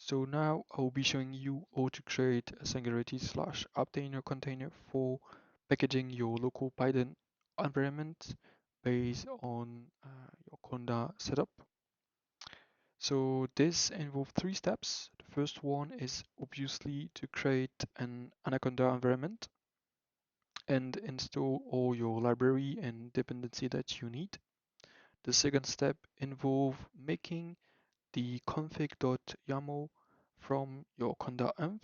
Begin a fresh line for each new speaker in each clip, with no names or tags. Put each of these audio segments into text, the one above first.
So now I will be showing you how to create a Singularity slash Apptainer container for packaging your local Python environment based on your Conda setup. So this involves three steps. The first one is obviously to create an Anaconda environment and install all your library and dependency that you need. The second step involves making the config.yaml from your conda env,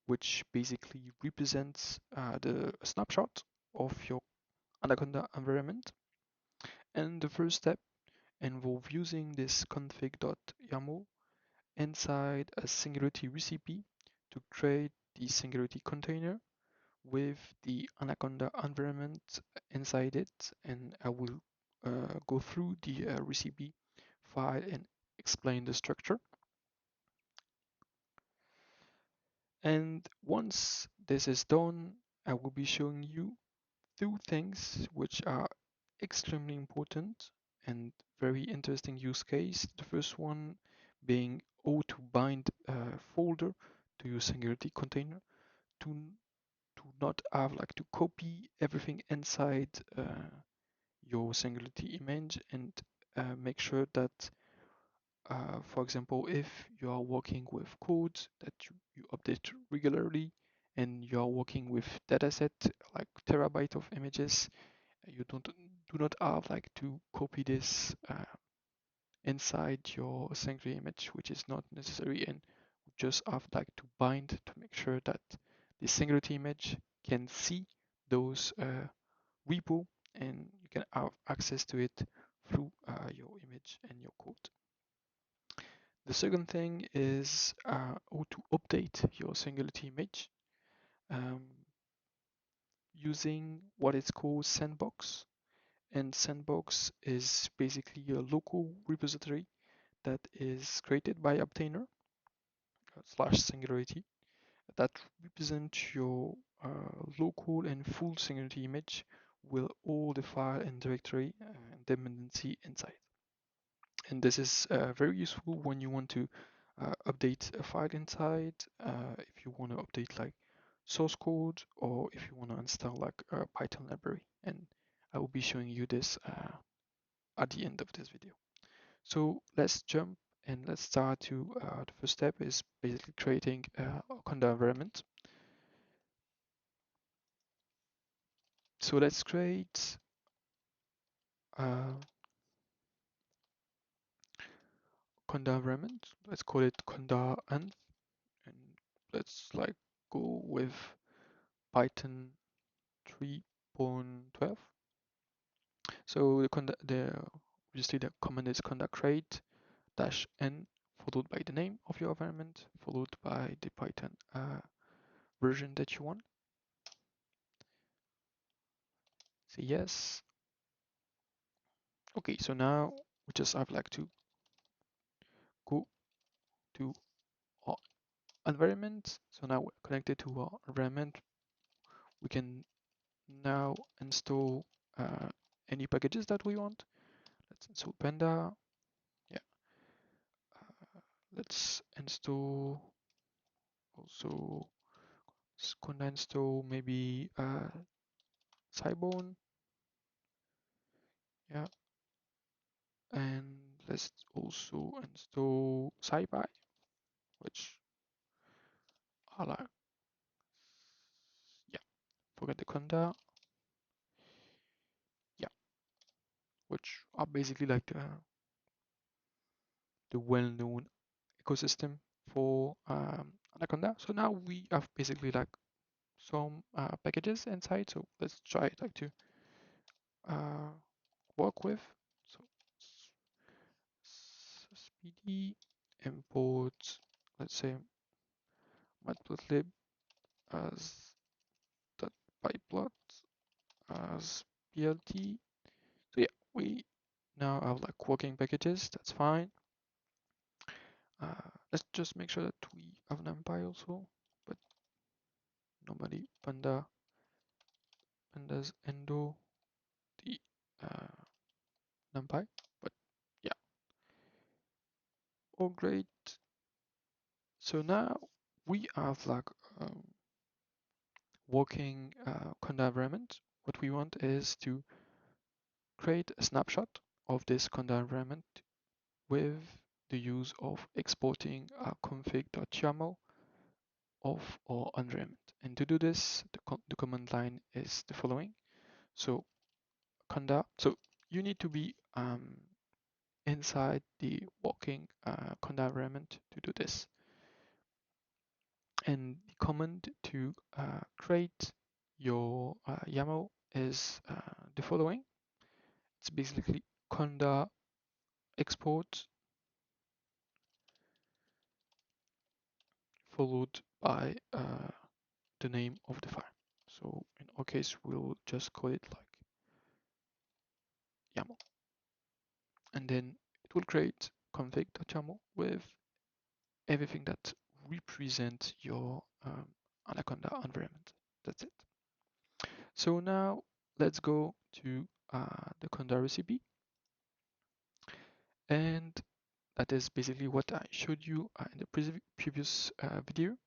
which basically represents the snapshot of your Anaconda environment. And the first step involves using this config.yaml inside a Singularity recipe to create the Singularity container with the Anaconda environment inside it. And I will go through the recipe file and explain the structure. And once this is done, I will be showing you two things which are extremely important and very interesting use case. The first one being how to bind a folder to your Singularity container to not have like to copy everything inside your Singularity image and make sure that for example, if you are working with codes that you update regularly and you are working with dataset like terabyte of images, you do not have like to copy this inside your Singularity image, which is not necessary, and just have like to bind to make sure that the Singularity image can see those repo and you can have access to it through your image and your code. The second thing is how to update your Singularity image using what is called sandbox. And sandbox is basically a local repository that is created by Apptainer slash Singularity that represents your local and full Singularity image with all the file and directory and dependency inside. And this is very useful when you want to update a file inside, if you want to update like source code, or if you want to install like a Python library. And I will be showing you this at the end of this video. So let's jump and let's start to the first step is basically creating a Conda environment. So let's create a Conda environment. Let's call it Conda env, and let's like go with Python 3.12. So obviously the command is conda create -n followed by the name of your environment followed by the Python version that you want. Say yes. Okay, so now we just have like to go to our environment. So now we're connected to our environment. We can now install any packages that we want. Let's install Panda. Yeah. Let's install also conda install maybe Cybone. Yeah. And let's also install SciPy, which I like. Yeah. Forget the conda. Yeah. Which are basically like the well-known ecosystem for Anaconda. So now we have basically like some packages inside. So let's try like to work with. So speedy import, let's say matplotlib as pyplot as plt. So yeah, we now have like working packages. That's fine. Let's just make sure that we have numpy also, but normally pandas endo the numpy. But yeah, all great. So now we have like working Conda environment. What we want is to create a snapshot of this Conda environment with the use of exporting a config.yaml of our environment. And to do this, the command line is the following. So Conda, so you need to be inside the working Conda environment to do this. And the command to create your YAML is the following. It's basically conda export followed by the name of the file. So in our case, we'll just call it like YAML. And then it will create config.yaml with everything that represents your Anaconda environment. That's it. So now let's go to the Conda recipe. And that is basically what I showed you in the previous video.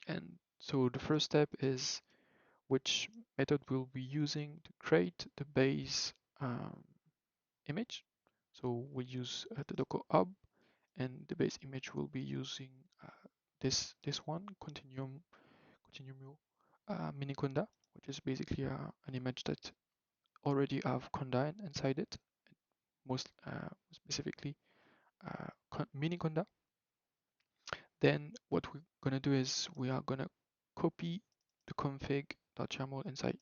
And so the first step is which method we'll be using to create the base image. So we'll use the Docker hub, and the base image will be using this one, continuum mini conda, which is basically an image that already have conda inside it, most specifically mini conda. Then what we're gonna do is we are gonna copy the config.yaml inside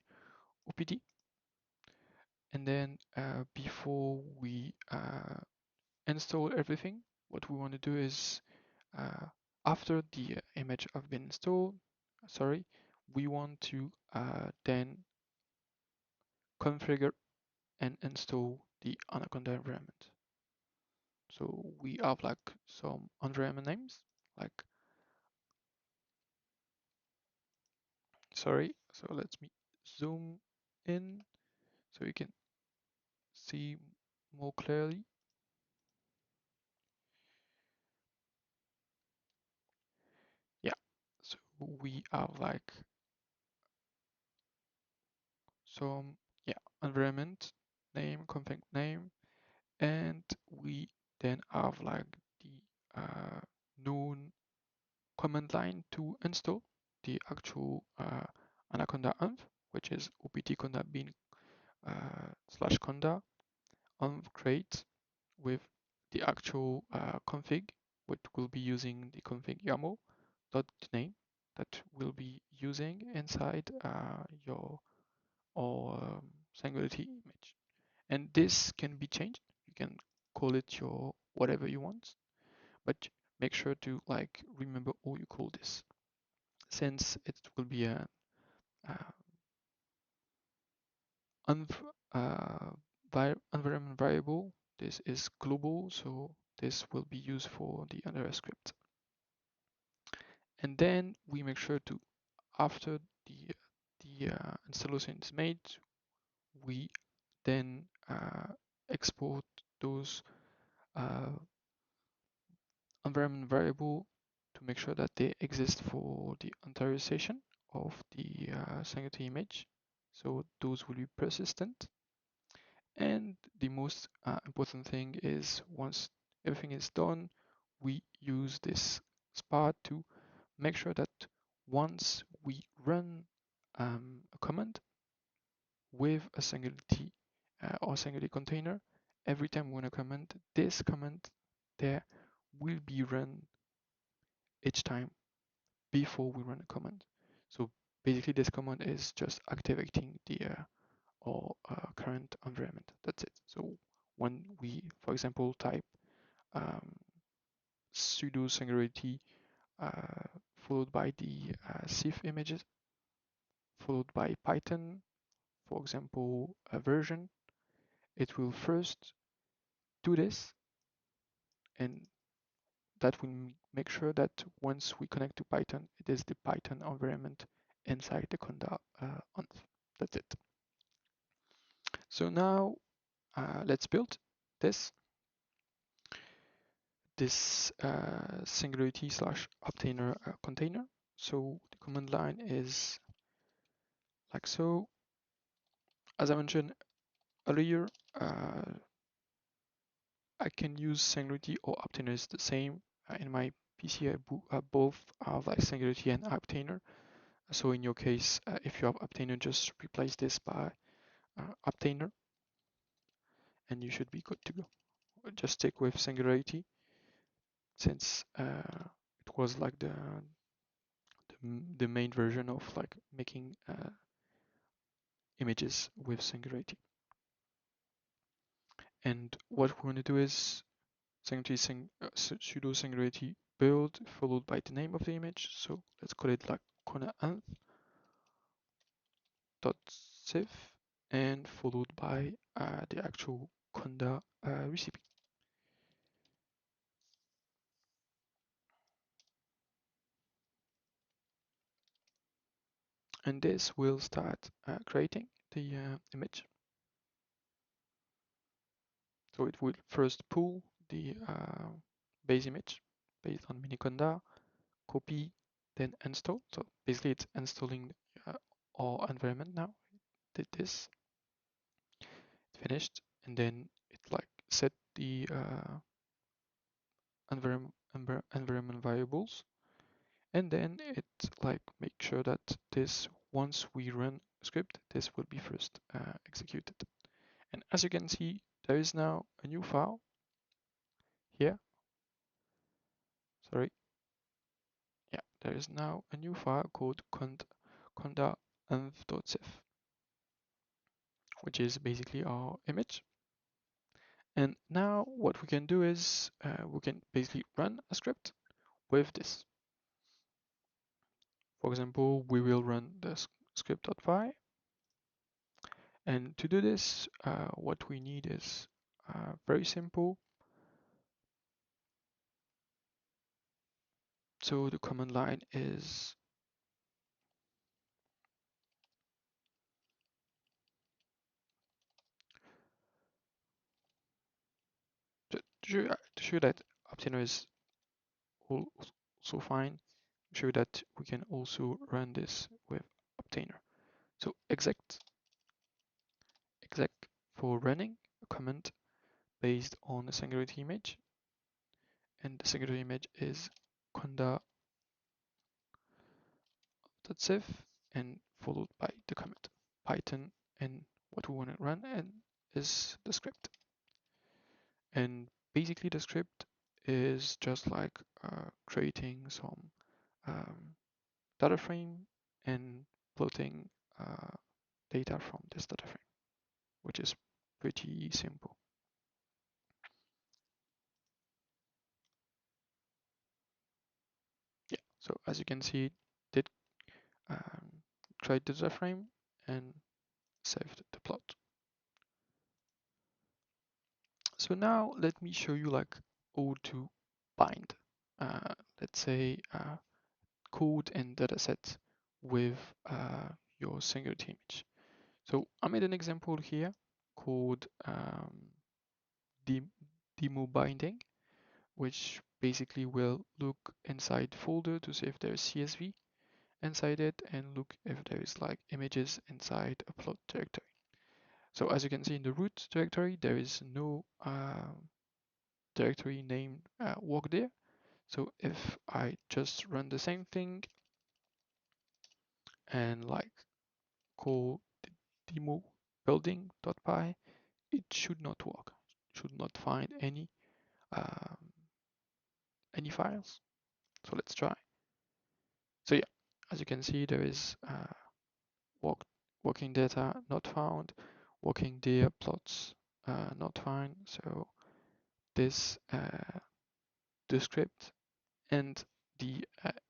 OPD. And then before we install everything, what we want to do is after the image have been installed, we want to then configure and install the Anaconda environment. So we have like some environment names, like so let me zoom in so you can see more clearly. Yeah, so we have like some environment name, config name, and we then have like the known command line to install the actual Anaconda env, which is opt conda bin /conda env create with the actual config, which will be using the config YAML dot name that will be using inside your or Singularity image. And this can be changed. You can call it your whatever you want, but make sure to like remember how you call this, since it will be a env environment variable. This is global, so this will be used for the under script. And then we make sure to, after the installation is made, we then export those environment variable to make sure that they exist for the containerization of the Singularity image. So those will be persistent. And the most important thing is once everything is done, we use this spot to make sure that once we run a command with a Singularity or Singularity container, every time we run a command, this command there will be run each time before we run a command. So basically this command is just activating the current environment. That's it. So when we, for example, type sudo singularity followed by the CIF images, followed by Python, for example, a version, it will first do this, and that will make sure that once we connect to Python, it is the Python environment inside the Conda env. That's it. So now let's build this. this Singularity slash Apptainer container. So the command line is like so. As I mentioned earlier, I can use Singularity or Apptainer is the same. In my PC, I both have like Singularity and Apptainer. So in your case, if you have Apptainer, just replace this by Apptainer, and you should be good to go. Just stick with Singularity, since it was like the main version of like making images with Singularity. And what we're going to do is sudo Singularity build followed by the name of the image. So let's call it like conda.sif and followed by the actual Conda recipe. And this will start creating the image. So it will first pull the base image based on Miniconda, copy, then install. So basically it's installing our environment now. Did this, finished, and then it like set the environment variables, and then it like make sure that this, once we run a script, this will be first executed. And as you can see, there is now a new file here. Sorry. Yeah, there is now a new file called conda.env.sif, which is basically our image. And now what we can do is we can basically run a script with this. For example, we will run the script.py. And to do this, what we need is very simple. So the command line is to show that Apptainer is also fine, show that we can also run this with Apptainer. So exec for running a command based on a Singularity image, and the Singularity image is conda.sif and followed by the command Python, and what we want to run and is the script. And basically the script is just like creating some data frame and plotting data from this data frame, which is pretty simple. Yeah, so as you can see, it did create the data frame and saved the plot. So now let me show you like how to bind, let's say, code and dataset with your Singularity image. So I made an example here called demo binding, which basically will look inside folder to see if there's CSV inside it and look if there is like images inside a plot directory. So as you can see in the root directory, there is no directory named work there. So if I just run the same thing and like call demo building.py, it should not work. It should not find um, any files. So let's try. So yeah, as you can see, there is working data not found, working dir plots not found. So this the script and the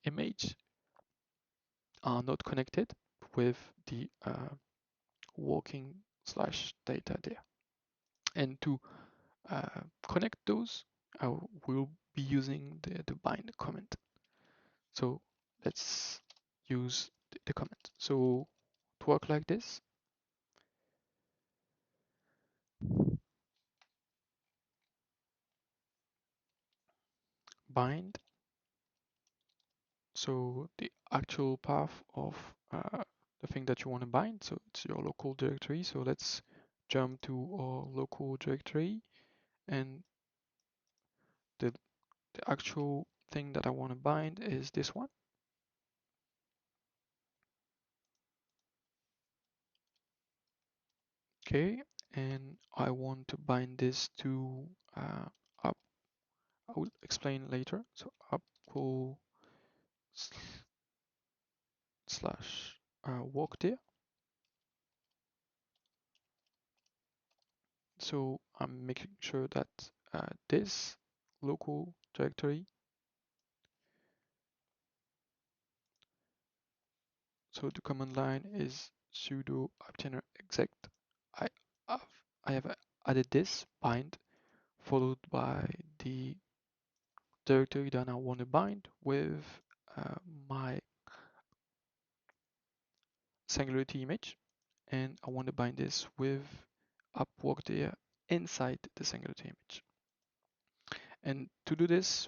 image are not connected with the working slash data there. And to connect those, I will be using the bind command. So let's use the command. So to work like this, bind. So the actual path of the thing that you want to bind. So it's your local directory. So let's jump to our local directory, and the actual thing that I want to bind is this one. Okay, and I want to bind this to up. I will explain later. So up cool slash work there. So I'm making sure that this local directory, so the command line is sudo apptainer exec. I have I have added this bind followed by the directory that I want to bind with my Singularity image, and I want to bind this with app work there inside the Singularity image. And to do this,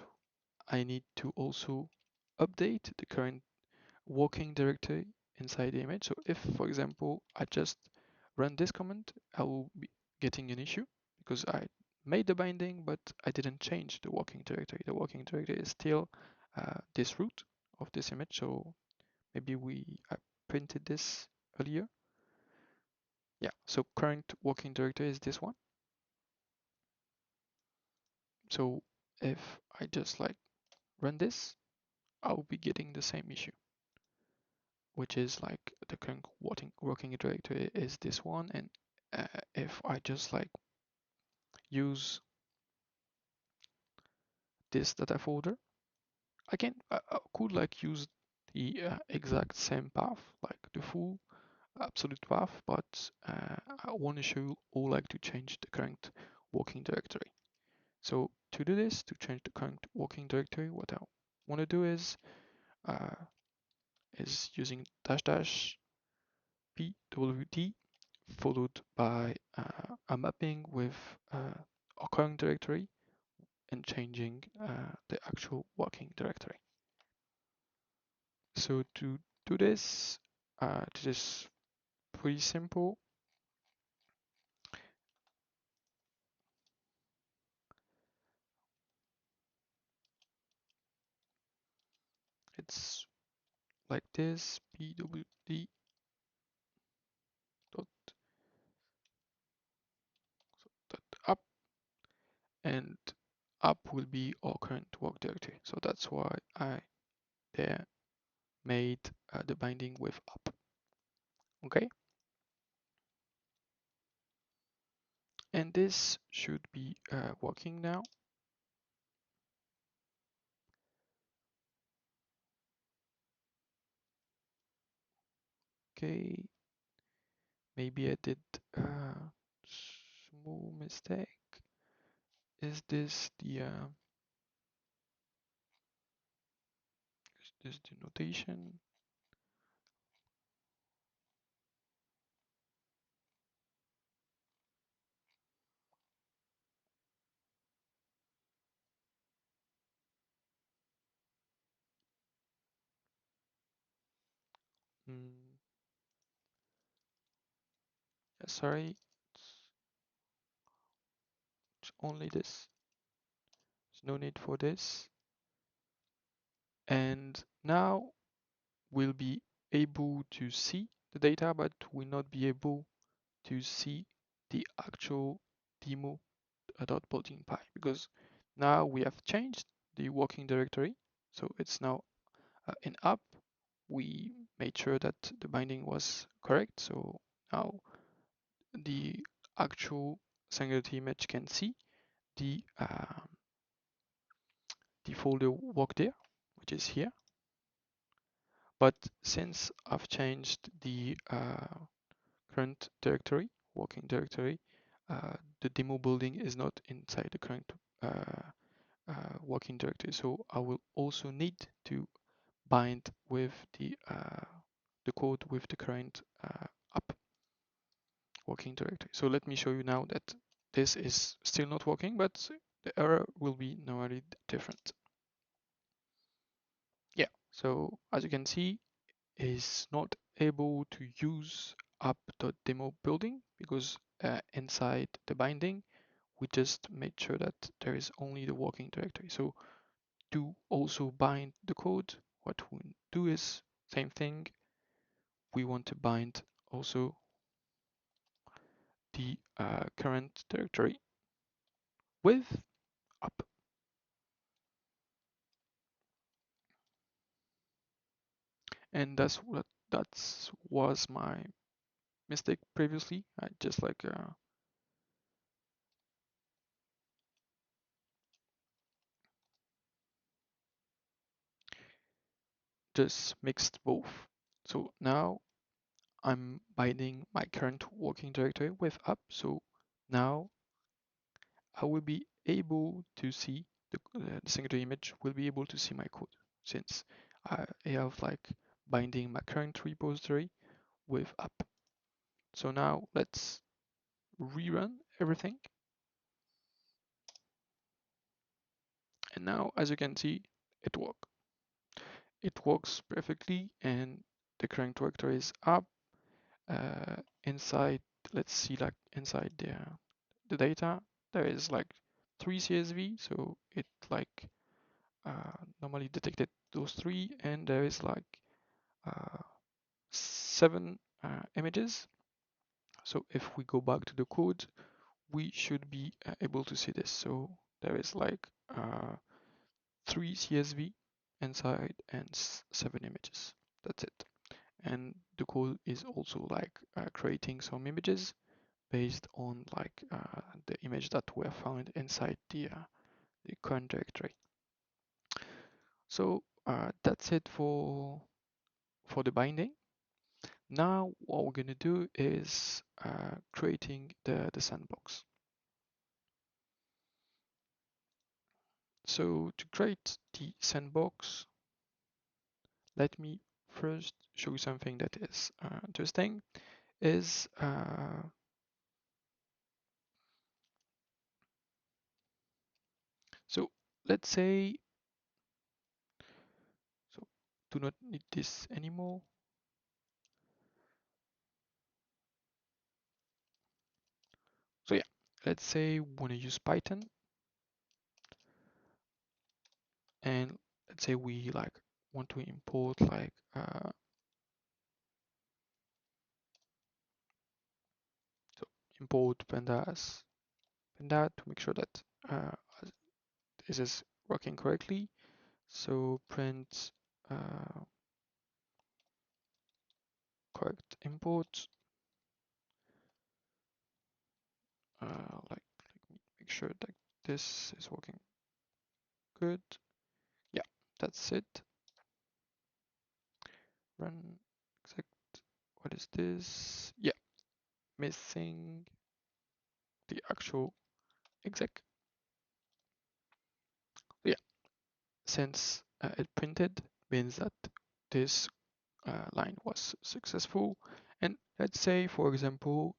I need to also update the current working directory inside the image. So if, for example, I just run this command, I will be getting an issue because I made the binding, but I didn't change the working directory. The working directory is still this root of this image. So maybe I printed this earlier. Yeah, so current working directory is this one. So if I just like run this, I'll be getting the same issue, which is like the current working directory is this one. And if I just like use this data folder, I could like use the exact same path, like the full absolute path, but I want to show you all like to change the current working directory. So to do this, to change the current working directory, what I want to do is using dash dash pwd followed by a mapping with our current directory and changing the actual working directory. So to do this, this is pretty simple. It's like this, pwd dot up, and up will be our current work directory. So that's why I there made the binding with up. Okay, and this should be working now. Okay, maybe I did a small mistake. Is this the notation? Mm, yeah, sorry, it's only this. There's no need for this. And now we'll be able to see the data, but we'll not be able to see the actual demo .py because now we have changed the working directory. So it's now in app. We made sure that the binding was correct. So now the actual Singularity image can see the folder work there, which is here. But since I've changed the current directory, working directory, the demo building is not inside the current working directory. So I will also need to bind with the code with the current app working directory. So let me show you now that this is still not working, but the error will be normally different. So as you can see, is not able to use app.demo building because inside the binding, we just made sure that there is only the working directory. So to also bind the code, what we do is same thing. We want to bind also the current directory with app. And that's what was my mistake previously. I just like just mixed both. So now I'm binding my current working directory with app. So now I will be able to see the singular image will be able to see my code since I have like binding my current repository with app. So now let's rerun everything. And now, as you can see, it works. It works perfectly, and the current directory is up. Inside, let's see, like inside the data, there is like 3 CSV, so it like normally detected those 3, and there is like 7 images. So if we go back to the code, we should be able to see this. So there is like 3 CSV inside and 7 images. That's it. And the code is also like creating some images based on like the image that were found inside the current directory. So that's it for the binding. Now what we're going to do is creating the sandbox. So to create the sandbox, let me first show you something that is interesting. Is so let's say, so do not need this anymore. So yeah, let's say we want to use Python, and let's say we like want to import like so import pandas panda to make sure that this is working correctly. So print correct import. Like let me make sure that this is working good. Yeah, that's it. Run exec. What is this? Yeah, missing the actual exec. So yeah, since it printed means that this line was successful. And let's say, for example,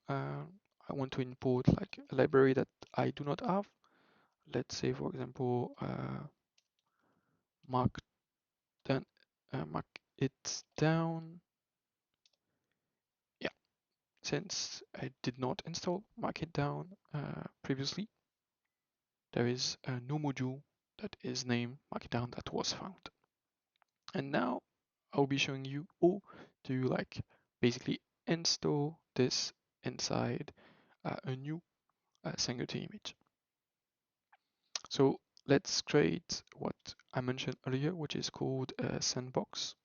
I want to import like a library that I do not have. Let's say, for example, mark then mark it down. Yeah, since I did not install mark it down previously, there is no module that is named markdown that was found. And now I'll be showing you how to like basically install this inside a new Singularity image. So let's create what I mentioned earlier, which is called a sandbox.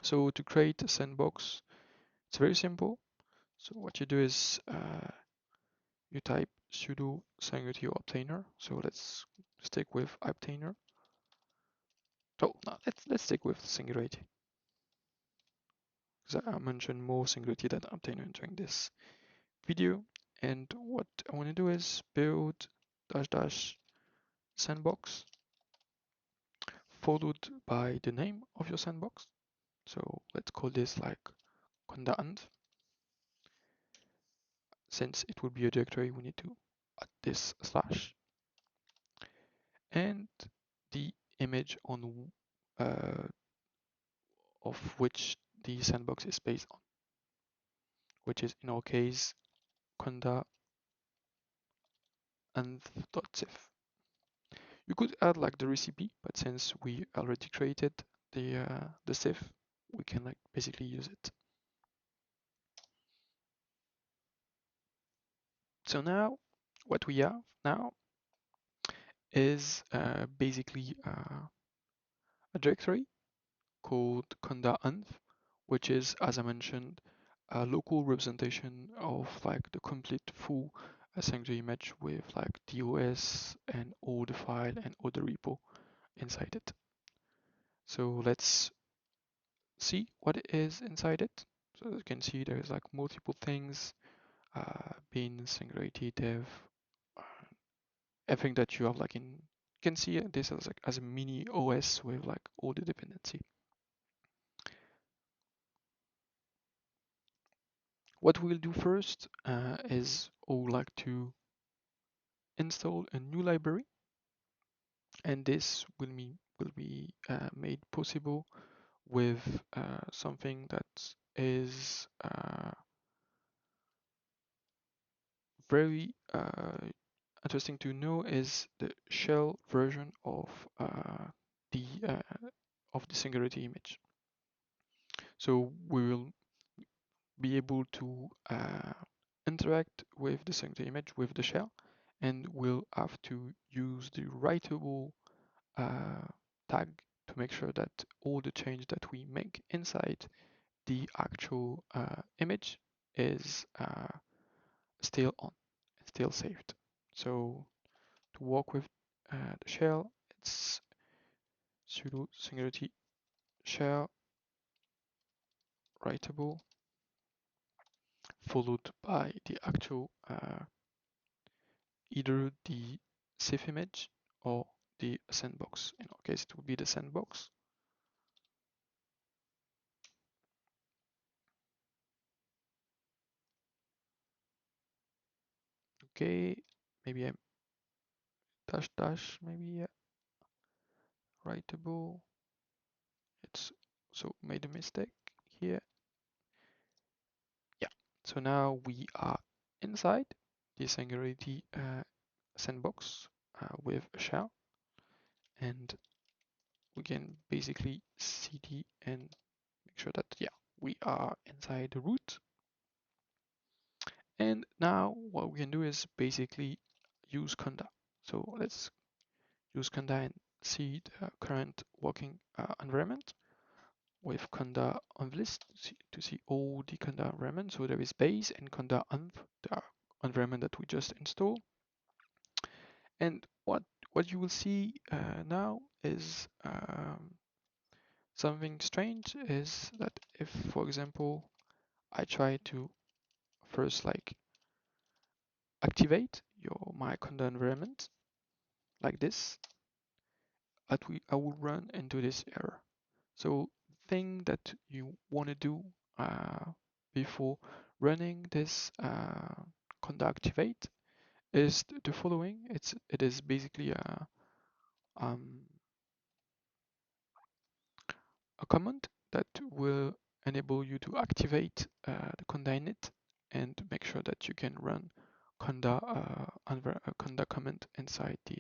So to create a sandbox, it's very simple. So what you do is you type sudo Singularity or Apptainer. So let's stick with Apptainer. So now let's stick with Singularity, because I mentioned more Singularity than Apptainer during this video. And what I want to do is build -- sandbox followed by the name of your sandbox. So let's call this like Conda, and since it will be a directory, we need to add this slash and the image on of which the sandbox is based on, which is in our case Conda and .sif. You could add like the recipe, but since we already created the sif, we can like basically use it. So now what we have now is basically a directory called conda.env, which is, as I mentioned, a local representation of like the complete full sanctuary image with like the OS and all the file and all the repo inside it. So let's see what is inside it. So as you can see, there's like multiple things, bin, singularity, dev, uh, everything that you have like in. You can see this as like as a mini OS with like all the dependency. What we'll do first is we'll like to install a new library, and this will be made possible with something that is very interesting to know is the shell version the of the singularity image. So we will be able to interact with the singularity image with the shell, and we'll have to use the writable tag to make sure that all the change that we make inside the actual image is still on, still saved. So to work with the shell, it's sudo singularity shell writable followed by the actual either the safe image or the sandbox. In our case, it will be the sandbox. Okay, maybe I'm dash maybe writable. It's so made a mistake here. Yeah, so now we are inside the singularity sandbox with a shell, and we can basically cd and make sure that yeah we are inside the root. And now what we can do is basically use Conda. So let's use Conda and see the current working environment with Conda env list to see all the Conda environment. So there is base and Conda env, the environment that we just installed. And what you will see now is something strange is that if, for example, I try to first like activate my Conda environment like this, I will run into this error. So thing that you want to do before running this Conda activate is the following. It is basically um, a command that will enable you to activate the Conda init and make sure that you can run Conda Conda command inside the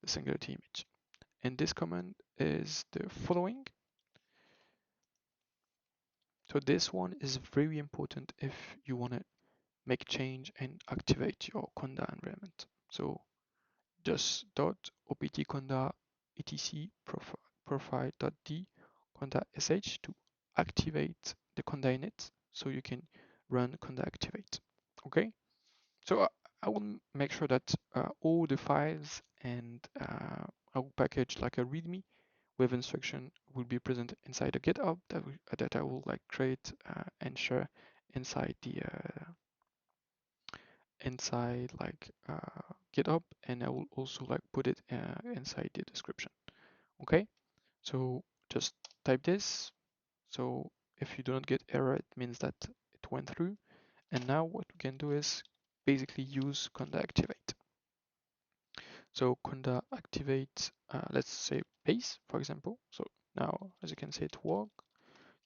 singularity image. And this command is the following. So this one is very important if you want to make change and activate your Conda environment. So just dot opt conda etc profile.d conda sh to activate the conda init so you can run conda activate. Okay, so I will make sure that all the files and I will package like a readme with instruction will be present inside a GitHub that I will like create and share inside the inside like GitHub, and I will also like put it inside the description. Okay, so just type this. So if you do not get error, it means that it went through. And now what we can do is basically use conda activate. So conda activate, let's say base, for example. So now, as you can see, it works.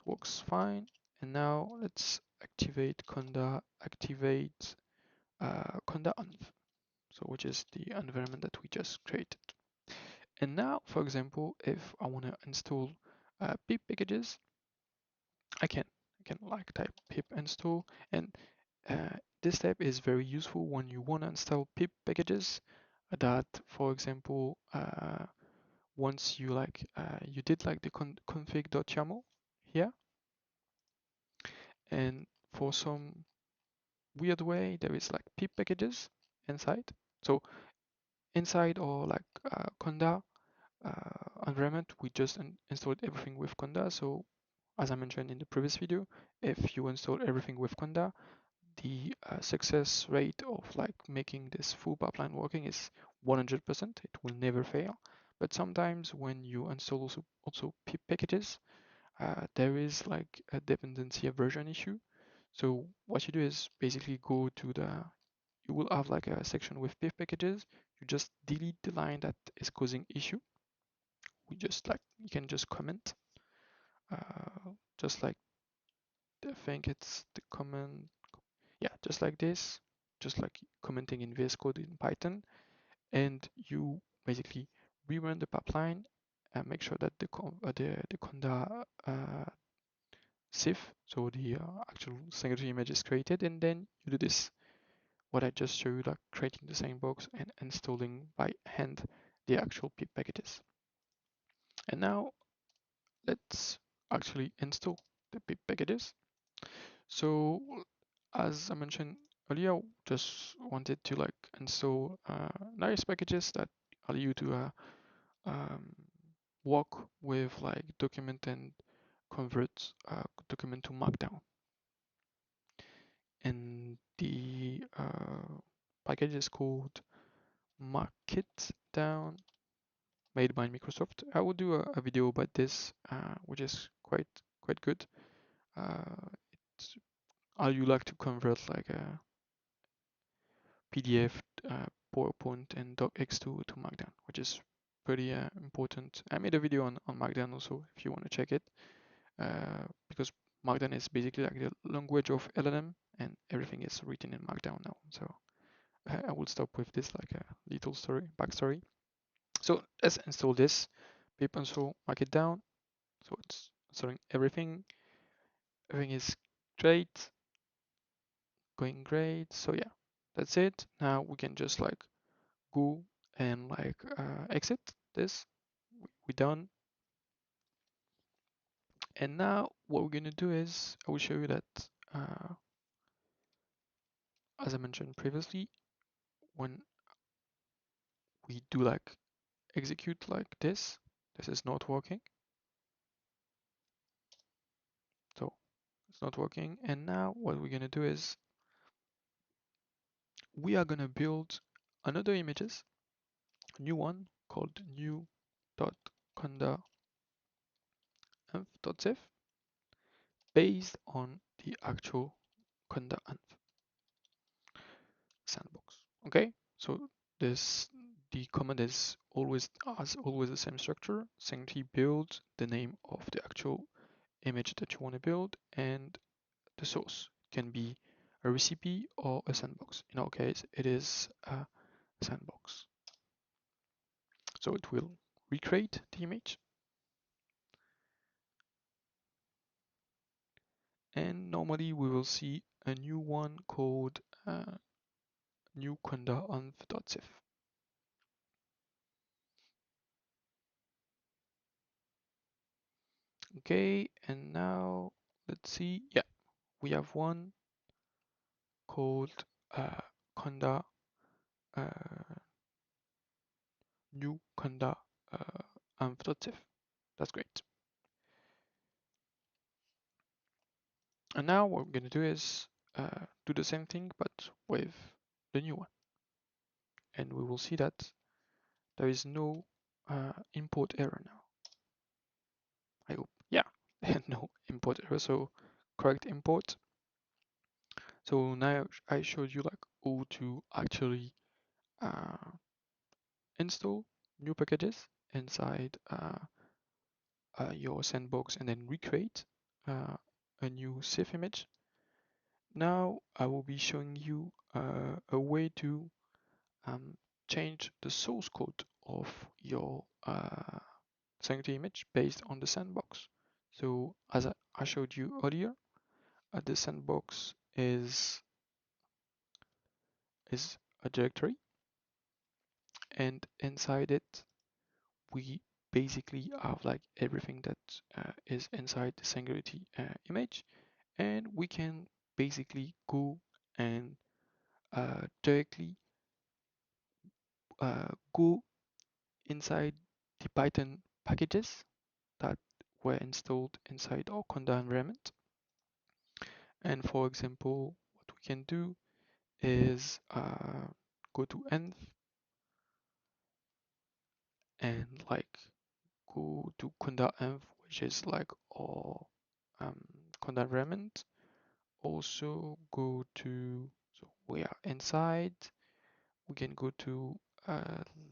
works fine. And now let's activate Conda, activate Conda env, so which is the environment that we just created. And now, for example, if I want to install pip packages, I can like type pip install, and this step is very useful when you want to install pip packages that, for example, once you you did like the config.yaml here, and for some weird way there is like pip packages inside. So inside or like Conda environment, we just installed everything with Conda. So as I mentioned in the previous video, if you install everything with Conda, the success rate of like making this full pipeline working is 100%. It will never fail. But sometimes when you install also pip packages, there is like a dependency aversion issue. So what you do is basically go to you will have like a section with pip packages. You just delete the line that is causing issue. You can just comment, just like I think it's the comment, yeah, just like this, just like commenting in VS Code in Python, and you basically rerun the pipeline and make sure that the conda sif, so the actual singularity image is created, and then you do this, what I just showed you, like creating the sandbox and installing by hand the actual pip packages. And now let's actually install the pip packages. So as I mentioned earlier, just wanted to like install nice packages that allow you to um, work with like document and convert document to Markdown. And the package is called Markdown, made by Microsoft. I will do a video about this, which is quite good. It's how you like to convert like a PDF, PowerPoint, and docx to Markdown, which is pretty important. I made a video on Markdown also, if you want to check it, because Markdown is basically like the language of LLM, and everything is written in Markdown now. So I will stop with this like a little backstory. So let's install this. Pip install Markdown. So it's installing everything. Everything is great, going great. So yeah, that's it. Now we can just like go and like exit this. We're done. And now what we're gonna do is I will show you that as I mentioned previously, when we do like execute like this is not working. So it's not working. And now what we're gonna do is we are gonna build another images, a new one called new.conda.env.zip based on the actual conda env sandbox. Okay, so this the command is always the same structure. Simply build the name of the actual image that you want to build, and the source can be a recipe or a sandbox. In our case, it is a sandbox. So it will recreate the image, and normally we will see a new one called new conda env.zip. Okay, and now let's see. Yeah, we have one called conda new conda env.zip. That's great. And now what we're going to do is do the same thing but with the new one. And we will see that there is no import error now. I hope. Yeah, no import error, so correct import. So now I showed you like how to actually install new packages inside your sandbox and then recreate a new safe image. Now I will be showing you a way to change the source code of your Singularity image based on the sandbox. So as I showed you earlier, the sandbox is a directory, and inside it we basically have like everything that is inside the Singularity image, and we can basically go and directly go inside the Python packages that were installed inside our Conda environment. And for example, what we can do is go to env and like go to Conda env, which is like our Conda environment. Also go to, so we are inside, we can go to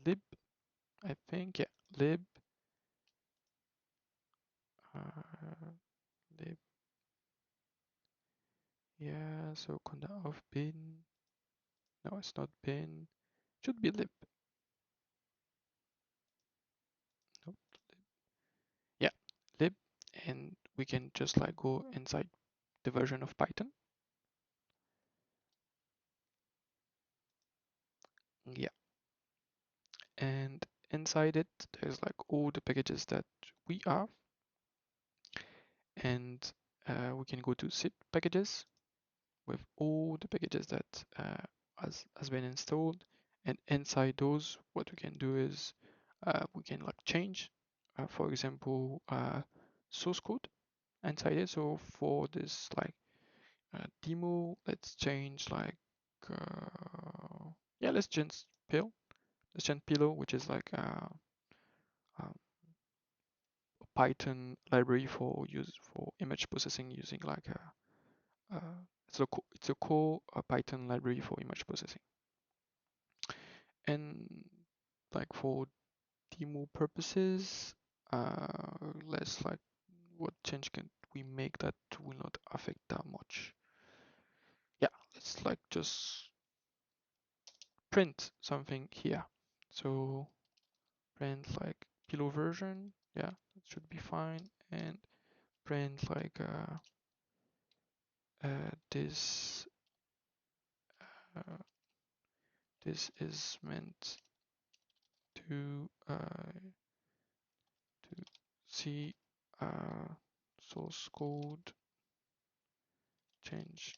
lib, I think, yeah, lib, lib, yeah, so conda of bin, no, it's not bin, should be lib, no, lib, yeah, lib, and we can just like go inside the version of Python, yeah, and inside it, there's like all the packages that we have, and we can go to zip packages with all the packages that has been installed, and inside those what we can do is we can like change for example source code inside it. So for this like demo, let's change like yeah, let's change pillow, which is like um, a Python library for use for image processing using like it's a core Python library for image processing. And like for demo purposes, let's like what change can we make that will not affect that much. Yeah, let's like just print something here. So print like pillow version, yeah, that should be fine. And print like this uh, this is meant to see source code change.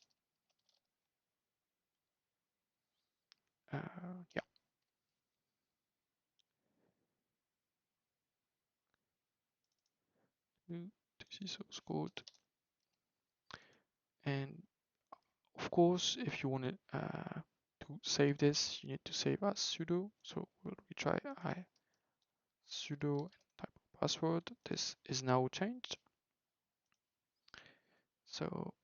Yeah, to see source code. And of course, if you want to save this, you need to save as sudo. So we try I sudo and type of password. This is now changed. So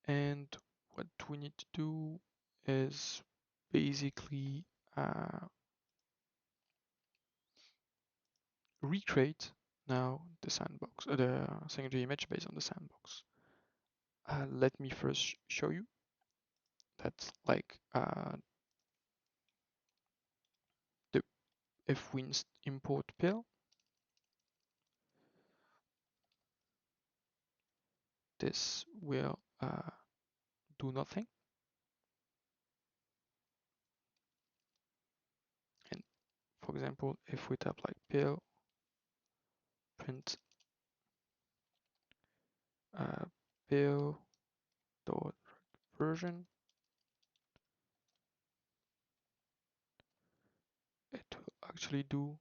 and what we need to do is basically recreate now the sandbox, the secondary image based on the sandbox. Let me first show you that like the if we import pill, this will do nothing. And for example, if we type like pill print pill dot version, it will actually do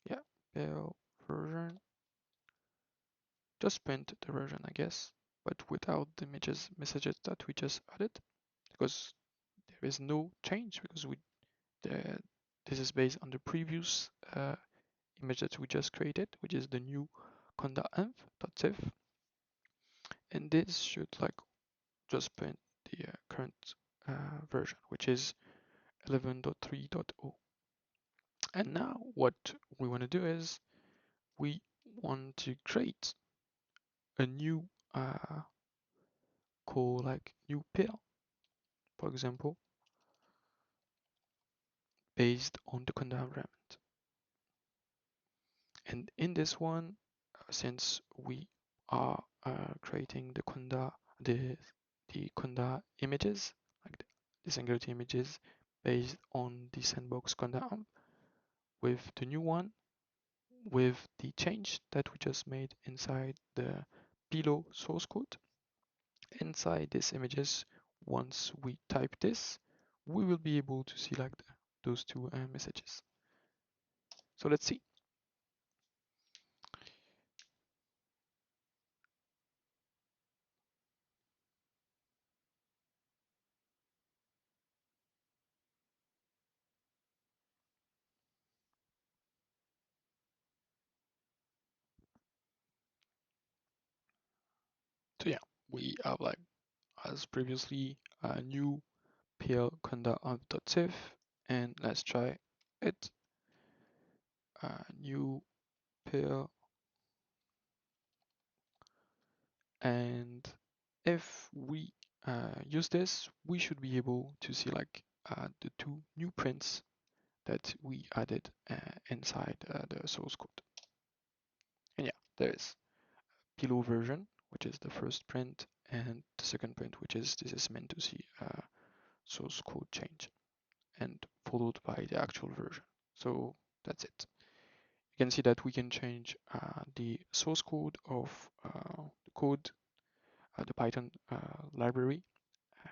yeah, pill version, just print the version, I guess, but without the messages that we just added, because there is no change, because this is based on the previous image that we just created, which is the new conda.env, and this should like just print the current version, which is 11.3.0. And now what we want to do is we want to create a new call like new pair, for example, based on the Conda environment. And in this one, since we are creating the Conda, the Conda images, like the Singularity images based on the sandbox Conda amp, with the new one, with the change that we just made inside the below source code, inside these images, once we type this, we will be able to see like those two messages. So let's see. So yeah, we have like as previously a new pl conda amp.save, and let's try it. New pl, and if we use this, we should be able to see like the two new prints that we added inside the source code. And yeah, there is below version, which is the first print, and the second print, which is this is meant to see source code change, and followed by the actual version. So that's it. You can see that we can change the source code of the code, the Python library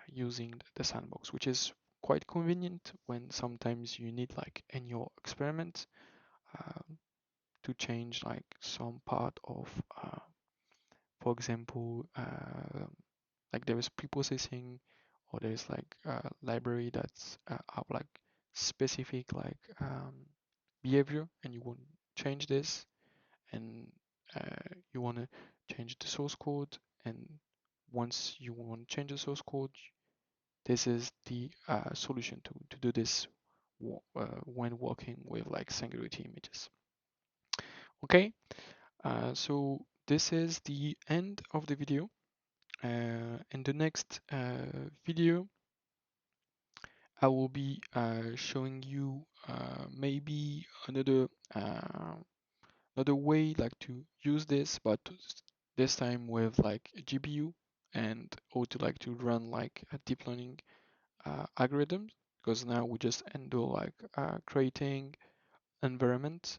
using the sandbox, which is quite convenient when sometimes you need like in your experiment to change like some part of for example, like there is preprocessing, or there's like a library that's have like specific like behavior, and you want to change this, and you want to change the source code. And once you want to change the source code, this is the solution to do this when working with like Singularity images. Okay, so this is the end of the video. In the next video, I will be showing you maybe another way like to use this, but this time with like a GPU, and how to like to run like a deep learning algorithms, because now we just handle like creating environment,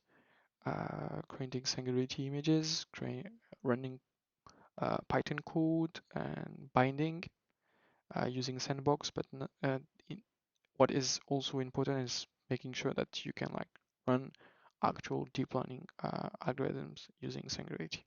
creating Singularity images, running Python code and binding using sandbox. But what is also important is making sure that you can like run actual deep learning algorithms using Singularity.